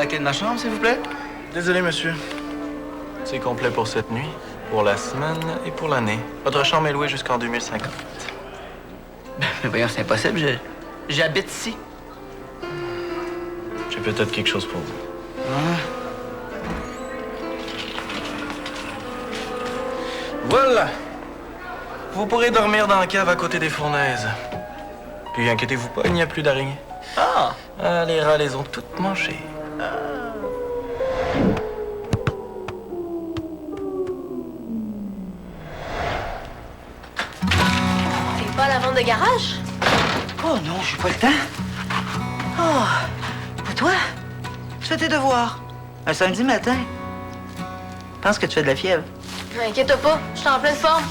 la clé de ma chambre, s'il vous plaît? Désolé, monsieur. C'est complet pour cette nuit, pour la semaine et pour l'année. Votre chambre est louée jusqu'en 2050. Mais voyons, c'est impossible. J'habite ici. J'ai peut-être quelque chose pour vous. Voilà! Vous pourrez dormir dans la cave à côté des fournaises. Puis inquiétez-vous pas, il n'y a plus d'araignées. Ah! Les rats les ont toutes mangées. T'es pas à la vente de garage? Oh non, j'ai pas le temps. Oh, pour toi, tu fais tes devoirs. Un samedi matin. Je pense que tu fais de la fièvre. Inquiète pas, je suis en pleine forme.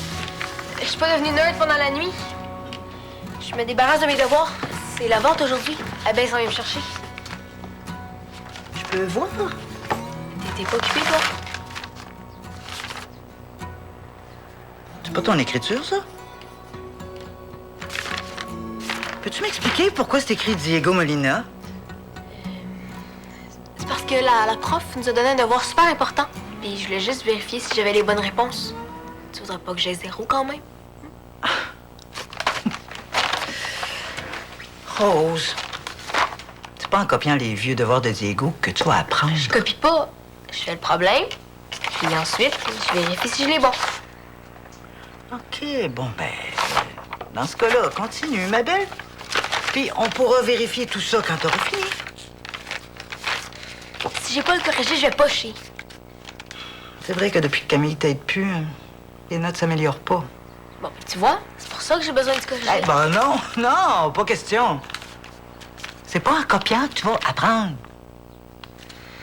Je suis pas devenue nerd pendant la nuit. Je me débarrasse de mes devoirs. C'est la vente aujourd'hui. Abel s'en vient me chercher. Je peux voir? T'es pas occupé, toi? C'est pas ton écriture, ça? Peux-tu m'expliquer pourquoi c'est écrit Diego Molina? C'est parce que la prof nous a donné un devoir super important. Puis je voulais juste vérifier si j'avais les bonnes réponses. Tu voudrais pas que j'ai 0 quand même? Rose, c'est pas en copiant les vieux devoirs de Diego que tu vas apprendre. Je copie pas. Je fais le problème. Puis ensuite, je vérifie si je l'ai bon. OK, bon, ben, dans ce cas-là, continue, ma belle. Puis on pourra vérifier tout ça quand t'auras fini. Si j'ai pas le corrigé, je vais pocher. C'est vrai que depuis que Camille t'aide plus, les notes s'améliorent pas. Bon, tu vois, c'est pour ça que j'ai besoin de te corriger. Eh ben non, pas question. C'est pas en copiant que tu vas apprendre.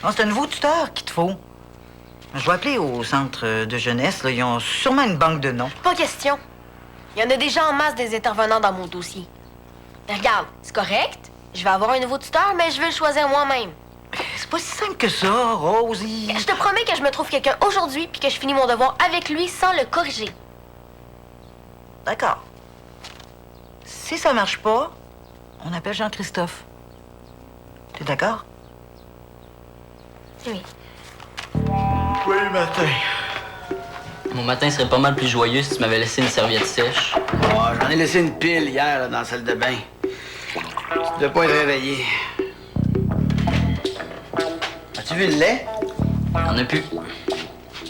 Non, c'est un nouveau tuteur qu'il te faut. Je vais appeler au centre de jeunesse, là, ils ont sûrement une banque de noms. Pas question. Il y en a déjà en masse des intervenants dans mon dossier. Mais regarde, c'est correct. Je vais avoir un nouveau tuteur, mais je vais le choisir moi-même. C'est pas si simple que ça, Rosie. Je te promets que je me trouve quelqu'un aujourd'hui puis que je finis mon devoir avec lui sans le corriger. D'accord. Si ça marche pas, on appelle Jean-Christophe. T'es d'accord? Oui. Joyeux matin. Mon matin serait pas mal plus joyeux si tu m'avais laissé une serviette sèche. Oh, j'en ai laissé une pile hier là, dans la salle de bain. Tu devais pas être réveillé. As-tu vu le lait? Y'en a plus.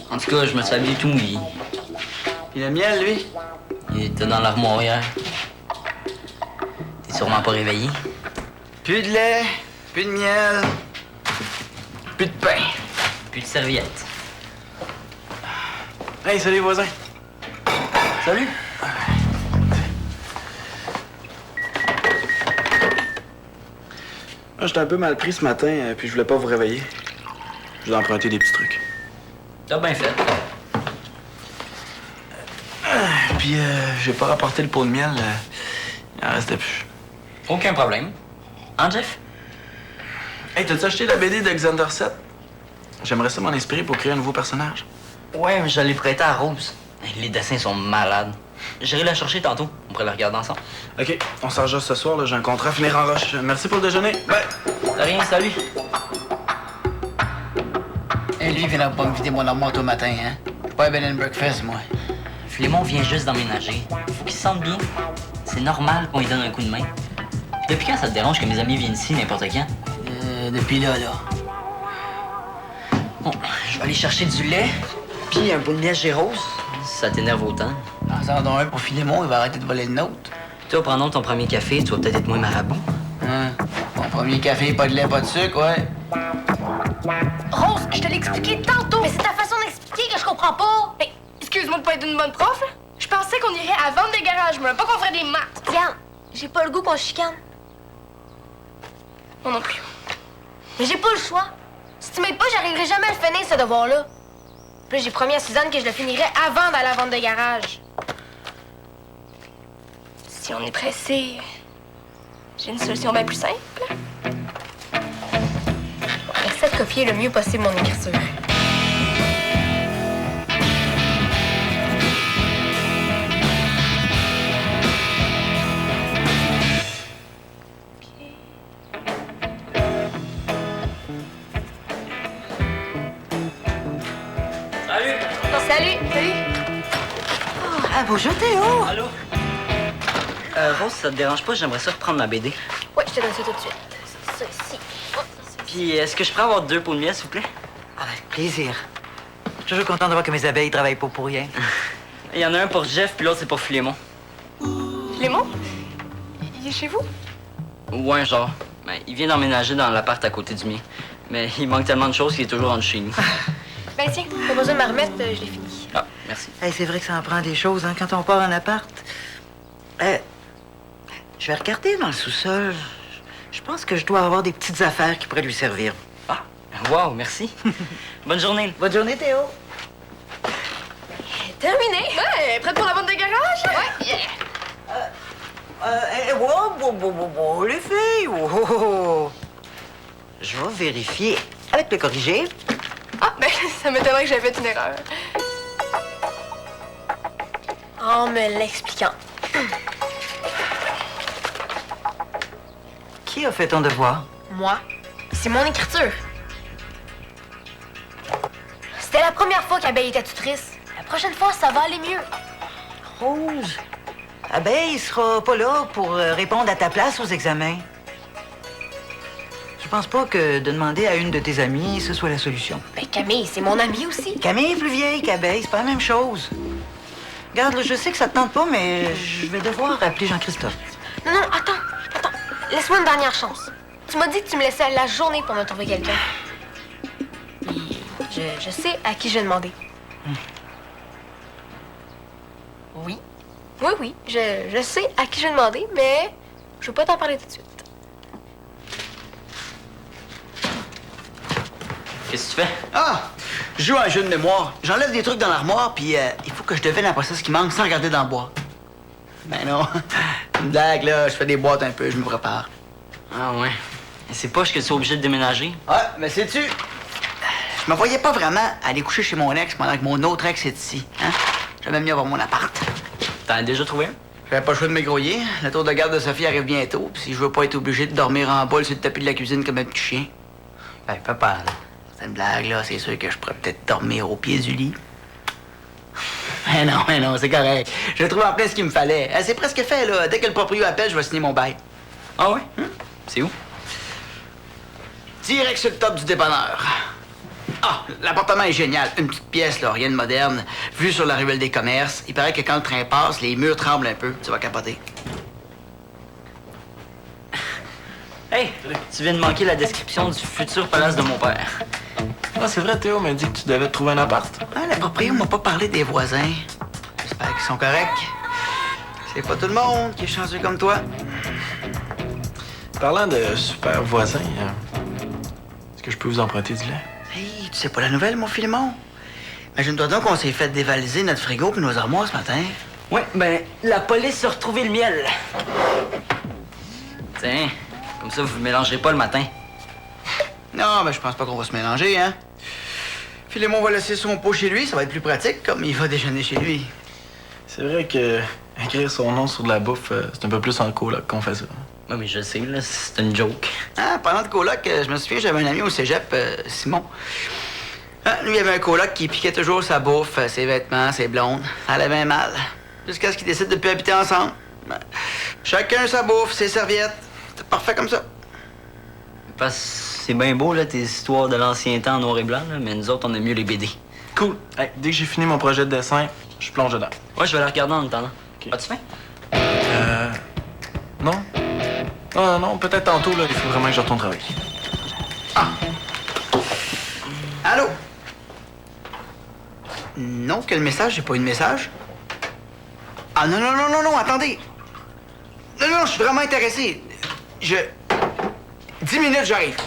En tout cas, je me suis habillé tout mouillé. Puis le miel, lui? Il était dans l'armoire hier. T'es sûrement pas réveillé. Plus de lait, plus de miel, plus de pain. Plus de serviette. Hey, salut, voisin. Salut. J'étais un peu mal pris ce matin, puis je voulais pas vous réveiller. Je vous ai emprunté des petits trucs. T'as bien fait. Puis, j'ai pas rapporté le pot de miel. Il en restait plus. Aucun problème. Hein, Jeff? Hey, t'as-tu acheté la BD d'Alexander 7? J'aimerais ça m'en inspirer pour créer un nouveau personnage. Ouais, mais je l'ai prêté à Rose. Les dessins sont malades. J'irai la chercher tantôt. On pourrait la regarder ensemble. OK, on s'en rejoint ce soir, là. J'ai un contrat à finir en roche. Merci pour le déjeuner. Bye! De rien, salut. Et lui, il vient pas me vider mon armoire au matin, hein? Je suis pas un bed and breakfast, moi. Philémon vient juste d'emménager. Faut qu'il se sente bien. C'est normal qu'on lui donne un coup de main. Depuis quand ça te dérange que mes amis viennent ici n'importe quand? Depuis là. Bon, je vais aller chercher du lait, puis un pot de miel chez Rose. Ça t'énerve autant. En sort donc un pour Philémon, il va arrêter de voler le nôtre. Toi, pendant ton premier café, tu vas peut-être être moins marabout. Hein? Mon premier café, pas de lait, pas de sucre, ouais. Rose, je te l'ai expliqué tantôt. Mais c'est ta façon d'expliquer que je comprends pas. Mais, excuse-moi de pas être une bonne prof, là. Je pensais qu'on irait à vendre des garages, mais pas qu'on ferait des maths. Diane, j'ai pas le goût qu'on chicane. Moi non plus. Mais j'ai pas le choix. Si tu m'aides pas, j'arriverai jamais à le finir, ce devoir-là. Puis là, j'ai promis à Suzanne que je le finirais avant d'aller à la vente de garage. Si on est pressé, j'ai une solution bien plus simple. Essaie de copier le mieux possible mon écriture. bonjour Théo. Allô? Rose, ça te dérange pas? J'aimerais ça reprendre ma BD. Ouais, je te donne ça tout de suite. C'est ça ici. Oh, c'est ça. Puis, est-ce que je pourrais avoir 2 pots de miel, s'il vous plaît? Avec plaisir. Je suis toujours content de voir que mes abeilles travaillent pas pour rien. Il y en a un pour Jeff, puis l'autre, c'est pour Philémon. Clément? Il est chez vous? Ouais, genre. Ben, il vient d'emménager dans l'appart à côté du mien. Mais il manque tellement de choses qu'il est toujours en chez nous. Ben tiens, t'as besoin de ma remettre, je l'ai fini. Ah, merci. Hey, c'est vrai que ça en prend des choses hein, quand on part en appart. Je vais regarder dans le sous-sol. Je pense que je dois avoir des petites affaires qui pourraient lui servir. Ah, wow, merci. Bonne journée. Bonne journée, Théo. Terminé. Ouais, prête pour la vente de garage? Ouais, yeah. Wow, les filles. Oh. Je vais vérifier avec le corrigé. Ah, ben, ça m'étonnerait que j'avais fait une erreur. En me l'expliquant. Qui a fait ton devoir? Moi, c'est mon écriture. C'était la première fois qu'Abeille était tutrice. La prochaine fois, ça va aller mieux. Rose. Abeille sera pas là pour répondre à ta place aux examens. Je pense pas que de demander à une de tes amies, ce soit la solution. Ben Camille, c'est mon amie aussi. Camille est plus vieille qu'Abeille, c'est pas la même chose. Regarde, là, je sais que ça te tente pas, mais je vais devoir appeler Jean-Christophe. Non, non, attends. Laisse-moi une dernière chance. Tu m'as dit que tu me laissais la journée pour me trouver quelqu'un. Et je sais à qui je vais demander. Oui. Oui, je sais à qui je vais demander, mais je veux pas t'en parler tout de suite. Qu'est-ce que tu fais? Ah! Je joue à un jeu de mémoire. J'enlève des trucs dans l'armoire, puis il faut que je devine après ça ce qui manque sans regarder dans le bois. Ben non. Une blague, là. Je fais des boîtes un peu, je me prépare. Ah ouais. Et c'est poche que tu sois obligé de déménager? Ouais, mais sais-tu? Je me voyais pas vraiment aller coucher chez mon ex pendant que mon autre ex est ici. Hein? J'aimais mieux avoir mon appart. T'en as déjà trouvé un? J'avais pas le choix de me grouiller. Le tour de garde de Sophie arrive bientôt, puis si je veux pas être obligé de dormir en bol sur le tapis de la cuisine comme un petit chien. Ben, papa, là. C'est une blague, là. C'est sûr que je pourrais peut-être dormir au pied du lit. Mais non, c'est correct. J'ai trouvé en plein ce qu'il me fallait. C'est presque fait, là. Dès que le propriétaire appelle, je vais signer mon bail. Ah ouais? C'est où? Direct sur le top du dépanneur. Ah, l'appartement est génial. Une petite pièce, là, rien de moderne. Vue sur la ruelle des commerces. Il paraît que quand le train passe, les murs tremblent un peu. Tu vas capoter. Hey! Tu viens de manquer la description du futur palace de mon père. Ah, c'est vrai, Théo m'a dit que tu devais te trouver un appart. Ah, la propriétaire m'a pas parlé des voisins. J'espère qu'ils sont corrects. C'est pas tout le monde qui est chanceux comme toi. Parlant de super voisins, est-ce que je peux vous emprunter du lait? Hey, tu sais pas la nouvelle, mon Philémon? Imagine-toi donc qu'on s'est fait dévaliser notre frigo puis nos armoires ce matin. Ouais, ben, la police a retrouvé le miel. Tiens, comme ça, vous ne mélangerez pas le matin. Non, mais je pense pas qu'on va se mélanger, hein? Philémon va laisser son pot chez lui, ça va être plus pratique, comme il va déjeuner chez lui. C'est vrai que écrire son nom sur de la bouffe, c'est un peu plus en coloc qu'on fait ça. Ouais, mais je sais, là, c'est une joke. Ah, parlant de coloc, je me souviens, j'avais un ami au cégep, Simon. Ah, lui, il avait un coloc qui piquait toujours sa bouffe, ses vêtements, ses blondes. Ça allait bien mal. Jusqu'à ce qu'ils décident de plus habiter ensemble. Ben, chacun sa bouffe, ses serviettes. C'est parfait comme ça. Parce que c'est bien beau, là, tes histoires de l'ancien temps en noir et blanc, là, mais nous autres, on aime mieux les BD. Cool. Hey, dès que j'ai fini mon projet de dessin, je plonge dedans. Ouais, je vais la regarder en attendant. Ok. As-tu faim? Non? Non, peut-être tantôt, là, il faut vraiment que je retourne travailler. Ah! Allô? Non, quel message? J'ai pas eu de message. Ah, non, attendez. Non, je suis vraiment intéressé. 10 minutes, j'arrive.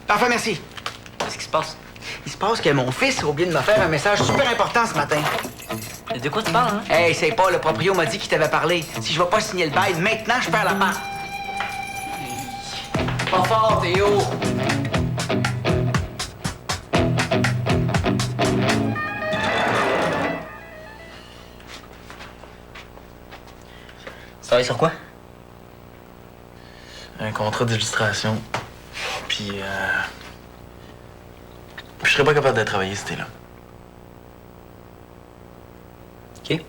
Parfait, merci. Qu'est-ce qui se passe? Il se passe que mon fils a oublié de me faire un message super important ce matin. De quoi tu parles, hein? Hey, c'est pas, le proprio m'a dit qu'il t'avait parlé. Si je vais pas signer le bail, maintenant, je perds la part. Pas fort, Théo. Tu travailles sur quoi? Un contrat d'illustration. Puis, je serais pas capable de travailler si t'es là. OK.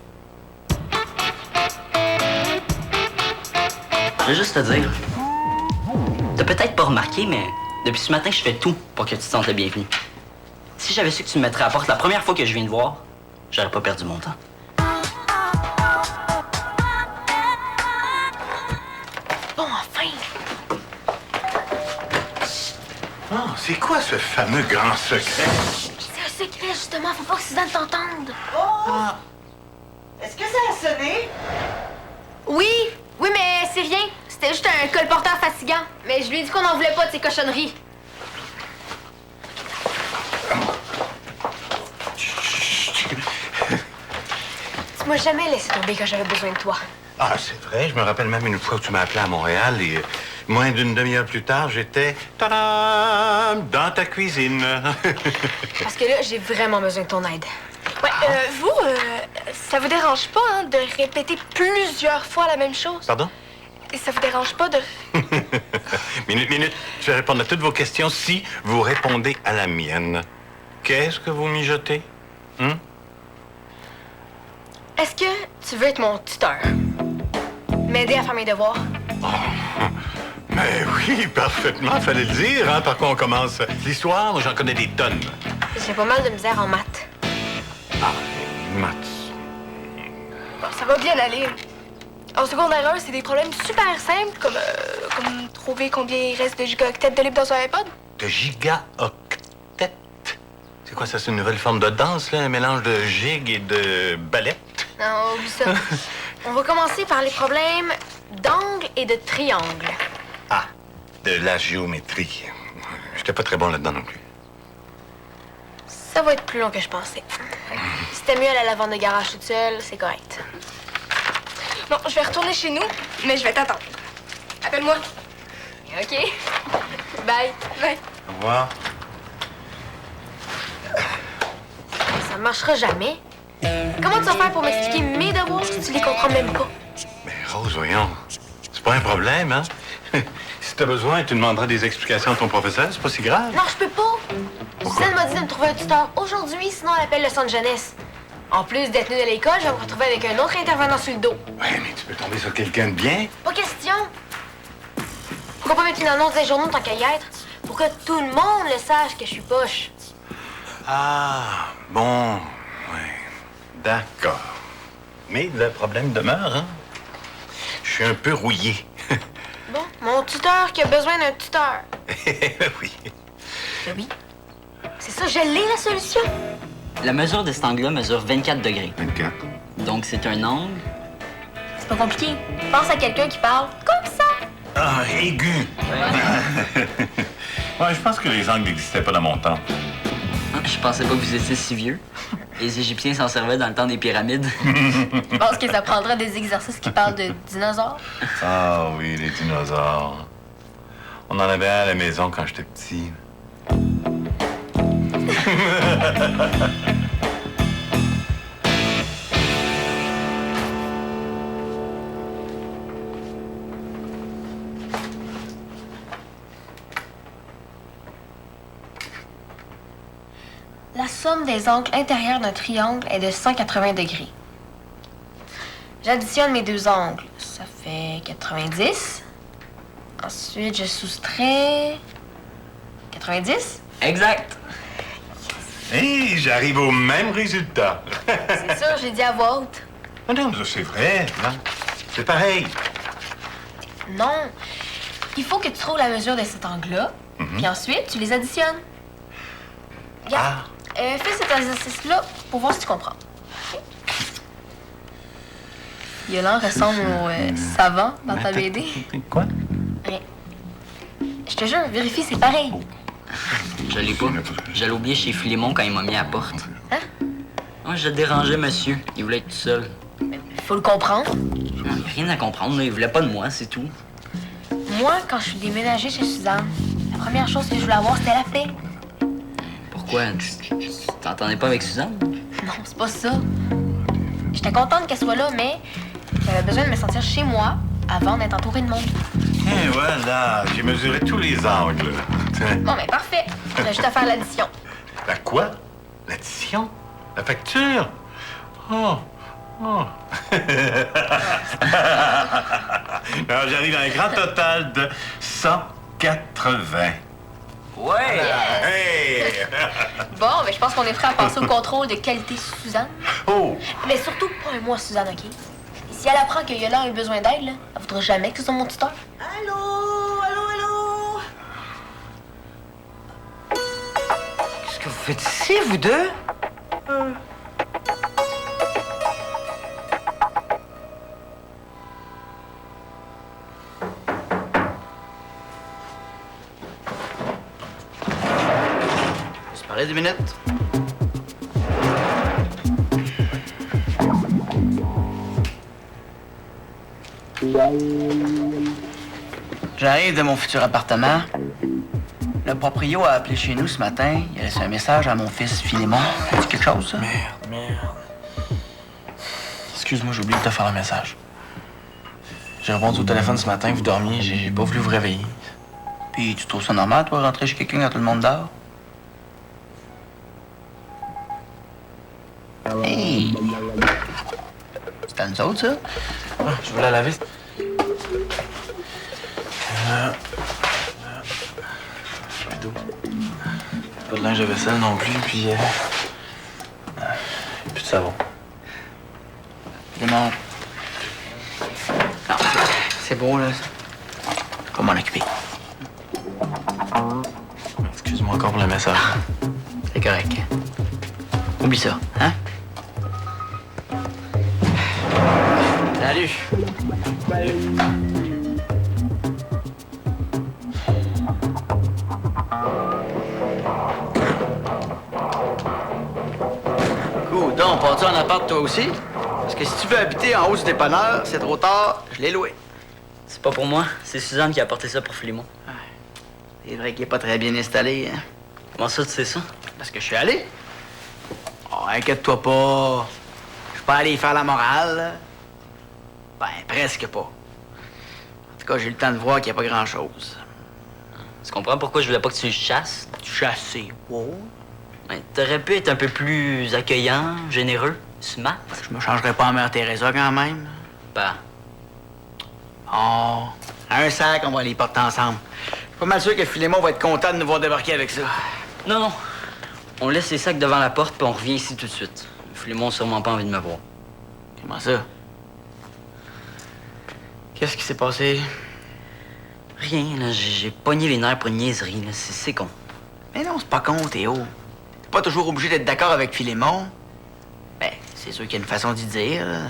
Je veux juste te dire, t'as peut-être pas remarqué, mais depuis ce matin, je fais tout pour que tu te sentes le bienvenu. Si j'avais su que tu me mettrais à la porte la première fois que je viens te voir, j'aurais pas perdu mon temps. Bon, enfin! Oh, c'est quoi ce fameux grand secret? C'est un secret, justement. Faut pas que Suzanne t'entende. Oh! Est-ce que ça a sonné? Oui, mais c'est rien. C'était juste un colporteur fatigant. Mais je lui ai dit qu'on n'en voulait pas de ces cochonneries. Tu m'as jamais laissé tomber quand j'avais besoin de toi. Ah, c'est vrai. Je me rappelle même une fois où tu m'as appelé à Montréal et moins d'une demi-heure plus tard, j'étais tadam, dans ta cuisine. Parce que là, j'ai vraiment besoin de ton aide. Ouais, ça vous dérange pas, hein, de répéter plusieurs fois la même chose? Pardon? Et ça vous dérange pas de... Minute. Je vais répondre à toutes vos questions si vous répondez à la mienne. Qu'est-ce que vous mijotez? Est-ce que tu veux être mon tuteur? M'aider à faire mes devoirs? Mais oui, parfaitement, fallait le dire, hein, par quoi on commence. L'histoire, moi, j'en connais des tonnes. J'ai pas mal de misère en maths. Ah, maths. Bon, ça va bien aller. En secondaire 1, c'est des problèmes super simples, comme trouver combien il reste de gigaoctets de libre dans un iPod. De gigaoctet. C'est quoi ça, c'est une nouvelle forme de danse, là? Un mélange de gig et de ballet? Non, oublie ça. On va commencer par les problèmes d'angle et de triangle. Ah, de la géométrie. J'étais pas très bon là-dedans non plus. Ça va être plus long que je pensais. Si t'es mieux à la lavande de garage toute seule, c'est correct. Bon, je vais retourner chez nous, mais je vais t'attendre. Appelle-moi. OK. Bye. Bye. Au revoir. Ça marchera jamais. Comment tu vas faire pour m'expliquer mes devoirs si tu les comprends même pas? Mais Rose, voyons. C'est pas un problème, hein? Si t'as besoin, tu demanderas des explications à ton professeur, c'est pas si grave. Non, je peux pas. Suzanne m'a dit de me trouver un tuteur aujourd'hui, sinon elle appelle le centre jeunesse. En plus d'être nue de l'école, je vais me retrouver avec un autre intervenant sur le dos. Ouais, mais tu peux tomber sur quelqu'un de bien. Pas question. Pourquoi pas mettre une annonce des journaux tant qu'à y être? Pour que tout le monde le sache que je suis poche. Ah, bon, ouais, d'accord. Mais le problème demeure, hein? Je suis un peu rouillé. Bon, mon tuteur qui a besoin d'un tuteur. Oui. Ben oui. C'est ça, je l'ai la solution. La mesure de cet angle-là mesure 24 degrés. 24. Donc c'est un angle. C'est pas compliqué. Pense à quelqu'un qui parle comme ça. Ah, aigu. Ouais, je pense que les angles n'existaient pas dans mon temps. Je pensais pas que vous étiez si vieux. Les Égyptiens s'en servaient dans le temps des pyramides. Je pense que ça prendra des exercices qui parlent de dinosaures. Ah oui, les dinosaures. On en avait un à la maison quand j'étais petit. La somme des angles intérieurs d'un triangle est de 180 degrés. J'additionne mes deux angles. Ça fait 90. Ensuite, je soustrais 90. Exact. Hé, j'arrive au même résultat. C'est sûr, j'ai dit à voix haute. Ah non, mais ça, c'est vrai, hein? C'est pareil. Non. Il faut que tu trouves la mesure de cet angle-là, puis ensuite, tu les additionnes. Regarde. Fais cet exercice-là pour voir si tu comprends. OK? Yolan ressemble au savant dans ta BD. Quoi? Rien. Je te jure, vérifie, c'est pareil. Je l'ai pas. Je l'ai oublié chez Philémon quand il m'a mis à la porte. Hein? Moi, je dérangeais monsieur. Il voulait être tout seul. Faut le comprendre. Il y a rien à comprendre, là. Il voulait pas de moi, c'est tout. Moi, quand je suis déménagée chez Suzanne, la première chose que je voulais avoir, c'était la paix. Pourquoi? Tu t'entendais pas avec Suzanne? Non, c'est pas ça. J'étais contente qu'elle soit là, mais j'avais besoin de me sentir chez moi avant d'être entourée de monde. Et voilà, j'ai mesuré tous les angles. Bon, mais parfait. J'ai juste à faire l'addition. La quoi? L'addition? La facture? Oh! Oh! Alors, j'arrive à un grand total de 180. Ouais! Hey! Bon, mais je pense qu'on est prêt à passer au contrôle de qualité Suzanne. Oh! Mais surtout pas un mois, Suzanne, OK? Et si elle apprend que Yola a eu besoin d'aide, là, elle voudra jamais que ce soit mon tuteur. Allô? Allô, allô? Qu'est-ce que vous faites ici, vous deux? Je te parlais 10 minutes. J'arrive de mon futur appartement. Le proprio a appelé chez nous ce matin. Il a laissé un message à mon fils Philémon. Ça dit quelque chose, ça? Merde. Excuse-moi, j'ai oublié de te faire un message. J'ai répondu au téléphone ce matin, vous dormiez, j'ai pas voulu vous réveiller. Puis tu trouves ça normal, toi, rentrer chez quelqu'un quand tout le monde dort? Hey! C'est à nous autres, ça? Ah, je veux la laver. Plus d'eau. Pas de linge de vaisselle non plus, puis... plus de savon. Philémon. Non, c'est beau, là. Je vais m'en occuper. Excuse-moi encore pour le message. C'est correct. Oublie ça, hein? Salut! Coudon, pars-tu en appart toi aussi? Parce que si tu veux habiter en haut du dépanneur, c'est trop tard, je l'ai loué. C'est pas pour moi, c'est Suzanne qui a apporté ça pour Philémon. C'est vrai qu'il est pas très bien installé, hein? Comment ça, tu sais ça? Parce que je suis allé. Oh, inquiète-toi pas. Je suis pas allé y faire la morale, là. Ben, presque pas. En tout cas, j'ai eu le temps de voir qu'il n'y a pas grand-chose. Tu comprends pourquoi je voulais pas que tu le chasses? Chassé, wow. Ben, t'aurais pu être un peu plus accueillant, généreux, smart. Je me changerais pas en Mère Teresa quand même. Ben, Oh, un sac, on va les porter ensemble. Je suis pas mal sûr que Philémon va être content de nous voir débarquer avec ça. non. On laisse les sacs devant la porte, puis on revient ici tout de suite. Philémon a sûrement pas envie de me voir. Comment ça? Qu'est-ce qui s'est passé? Rien, là, j'ai pogné les nerfs pour une niaiserie, là. C'est con. Mais non, c'est pas con, Théo. T'es pas toujours obligé d'être d'accord avec Philémon. Ben, c'est sûr qu'il y a une façon d'y dire, là.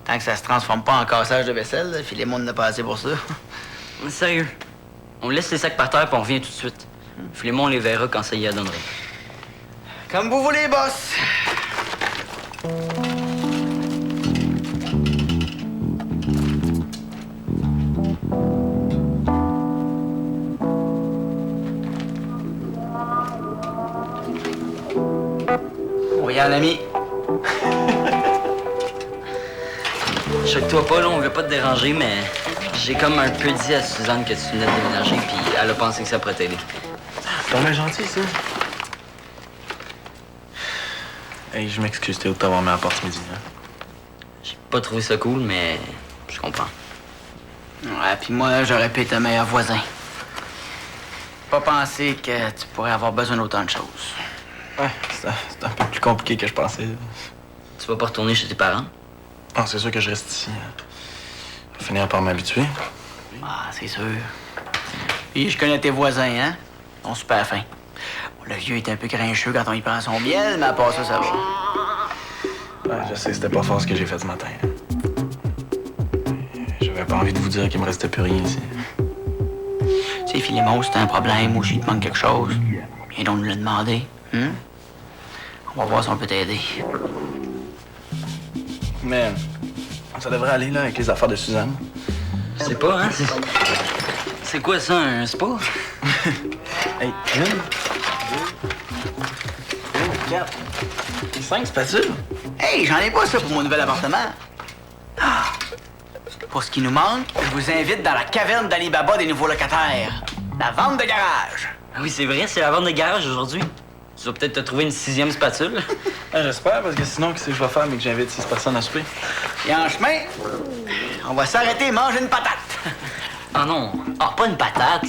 Tant que ça se transforme pas en cassage de vaisselle, là, Philémon n'a pas assez pour ça. Mais sérieux, on laisse les sacs par terre, puis on revient tout de suite. Philémon les verra quand ça y adonnera. Comme vous voulez, boss. Oui, un ami. Choque-toi pas, là, on veut pas te déranger, mais j'ai comme un peu dit à Suzanne que tu venais de déménager, puis elle a pensé que ça pourrait t'aider. C'est vraiment gentil, ça. Hey, je m'excuse, Théo, de t'avoir mis à la porte ce midi, hein. J'ai pas trouvé ça cool, mais je comprends. Ouais, puis moi, j'aurais pu être un meilleur voisin. Pas penser que tu pourrais avoir besoin d'autant de choses. Ouais, c'est un peu plus compliqué que je pensais. Tu vas pas retourner chez tes parents? Ah, c'est sûr que je reste ici. Je vais finir par m'habituer. Ah, c'est sûr. Puis je connais tes voisins, hein? Ils sont super fins. Bon, le vieux est un peu grincheux quand on y prend son miel, mais à part ça, ça va. Ouais, je sais, c'était pas fort ce que j'ai fait ce matin. J'avais pas envie de vous dire qu'il me restait plus rien ici. Tu sais, Philémon, si t'as un problème ou s'il te manque quelque chose, viens donc nous le demander. Hein? On va voir si on peut t'aider. Mais ça devrait aller, là, avec les affaires de Suzanne. Je sais pas, hein? C'est quoi ça, un spa? Hey, 1, 2, 4, 5 spatules. Hey, j'en ai pas ça pour mon nouvel appartement. Ah! Pour ce qui nous manque, je vous invite dans la caverne d'Ali Baba des nouveaux locataires. La vente de garage. Ah oui, c'est vrai, c'est la vente de garage aujourd'hui. Tu vas peut-être te trouver une 6e spatule. Ah, j'espère, parce que sinon, qu'est-ce que je vais faire, mais que j'invite 6 personnes à souper? Et en chemin, on va s'arrêter et manger une patate. Ah non. Ah, pas une patate.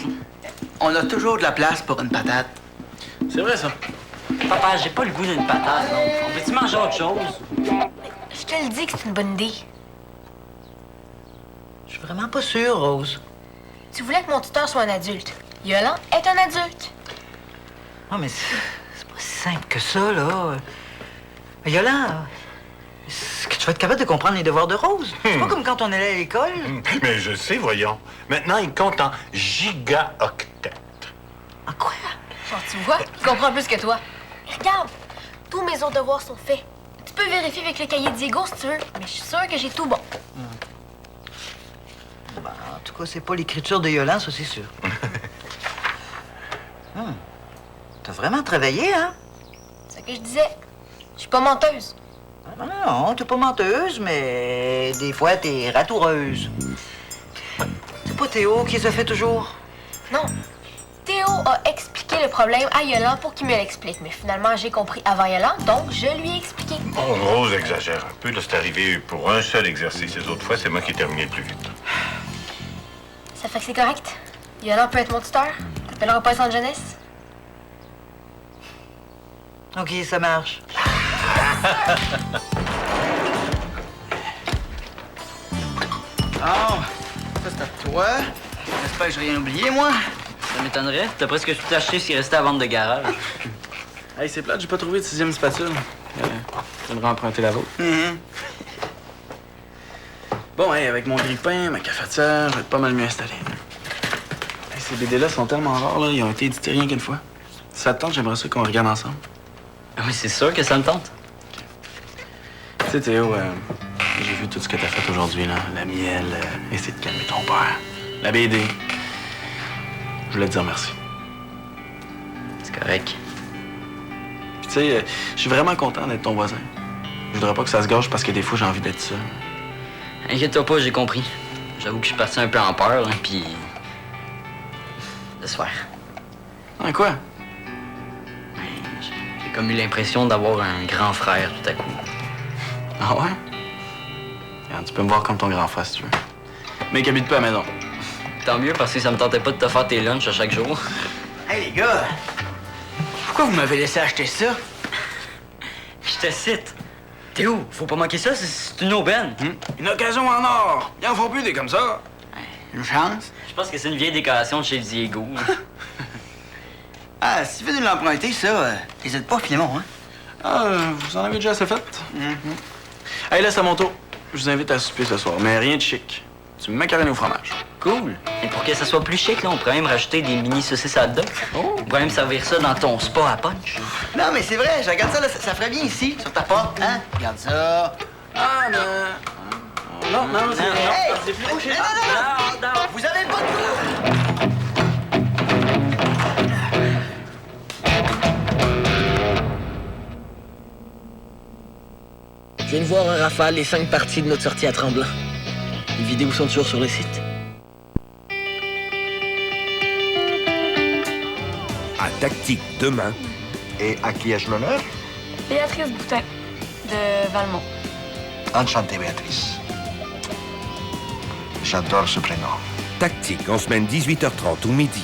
On a toujours de la place pour une patate. C'est vrai, ça. Papa, j'ai pas le goût d'une patate, non. On peut-tu manger autre chose? Je te le dis que c'est une bonne idée. Je suis vraiment pas sûr, Rose. Tu voulais que mon tuteur soit un adulte. Yolande est un adulte. Non, mais c'est pas si simple que ça, là. Yolande, est-ce que tu vas être capable de comprendre les devoirs de Rose? C'est pas comme quand on allait à l'école. Mais je sais, voyons. Maintenant, il compte en gigaoctets. En quoi? Genre, tu vois, il comprend plus que toi. Regarde, tous mes autres devoirs sont faits. Tu peux vérifier avec le cahier de Diego si tu veux, mais je suis sûre que j'ai tout bon. Ben, en tout cas, c'est pas l'écriture de Yolande, ça, c'est sûr. T'as vraiment travaillé, hein? C'est ce que je disais. Je suis pas menteuse. Non, non, t'es pas menteuse, mais des fois, t'es ratoureuse. C'est pas Théo qui les a fait toujours? Non. Théo a expliqué le problème à Yolande pour qu'il me l'explique. Mais finalement, j'ai compris avant Yolande, donc je lui ai expliqué. Bon, Rose exagère un peu. Là, c'est arrivé pour un seul exercice. Les autres fois, c'est moi qui ai terminé le plus vite. Ça fait que c'est correct. Yolande peut être mon tuteur. T'appelleras pas centre jeunesse. OK, ça marche. Oh, ça c'est à toi. J'espère que j'ai rien oublié, moi. Ça m'étonnerait. T'as presque tout acheté ce qui restait à vendre de garage. Hey, c'est plate, j'ai pas trouvé de 6e spatule. J'aimerais emprunter la vôtre. Bon, hey, avec mon grille-pain, ma cafetière, je vais être pas mal mieux installé. Hey, ces BD-là sont tellement rares, là. Ils ont été édités rien qu'une fois. Si ça te tente, j'aimerais ça qu'on regarde ensemble. Ah oui, c'est sûr que ça me tente. Tu sais, Théo, j'ai vu tout ce que t'as fait aujourd'hui, là. La miel, essayer de calmer ton père. La BD. Je voulais te dire merci. C'est correct. Puis tu sais, je suis vraiment content d'être ton voisin. Je voudrais pas que ça se gâche parce que des fois, j'ai envie d'être seul. Inquiète-toi pas, j'ai compris. J'avoue que je suis parti un peu en peur, hein, puis... Le soir. Ah, quoi? J'ai comme eu l'impression d'avoir un grand frère tout à coup. Ah ouais? Regarde, tu peux me voir comme ton grand frère, si tu veux. Mais qui habite pas à la maison. Tant mieux, parce que ça me tentait pas de te faire tes lunchs à chaque jour. Hey, les gars! Pourquoi vous m'avez laissé acheter ça? Je te cite. Théo, faut pas manquer ça, c'est une aubaine. Une occasion en or! Ils en font plus des comme ça! Une chance? Je pense que c'est une vieille décoration de chez Diego. Ah, si tu veux nous l'emprunter, ça, n'hésite pas, Filemon, hein? Ah, vous en avez déjà assez fait? Hey, là, c'est à mon tour. Je vous invite à souper ce soir, mais rien de chic. Du macaroni au fromage. Cool. Et pour que ça soit plus chic, là, on pourrait même rajouter des mini saucisses à hot dog. Oh. On pourrait même servir ça dans ton spa à punch. Non, mais c'est vrai, je regarde ça, là, ça ferait bien ici, sur ta porte, hein? Regarde ça. Ah, non. Non, non, c'est... Hey! c'est plus haut chez Non, vous avez pas de goût! Je viens de voir en rafale les 5 parties de notre sortie à Tremblant. Les vidéos sont toujours sur le site. À Tactique demain. Et à qui ai-je l'honneur? Béatrice Boutin, de Valmont. Enchanté, Béatrice. J'adore ce prénom. Tactique en semaine 18h30 ou midi.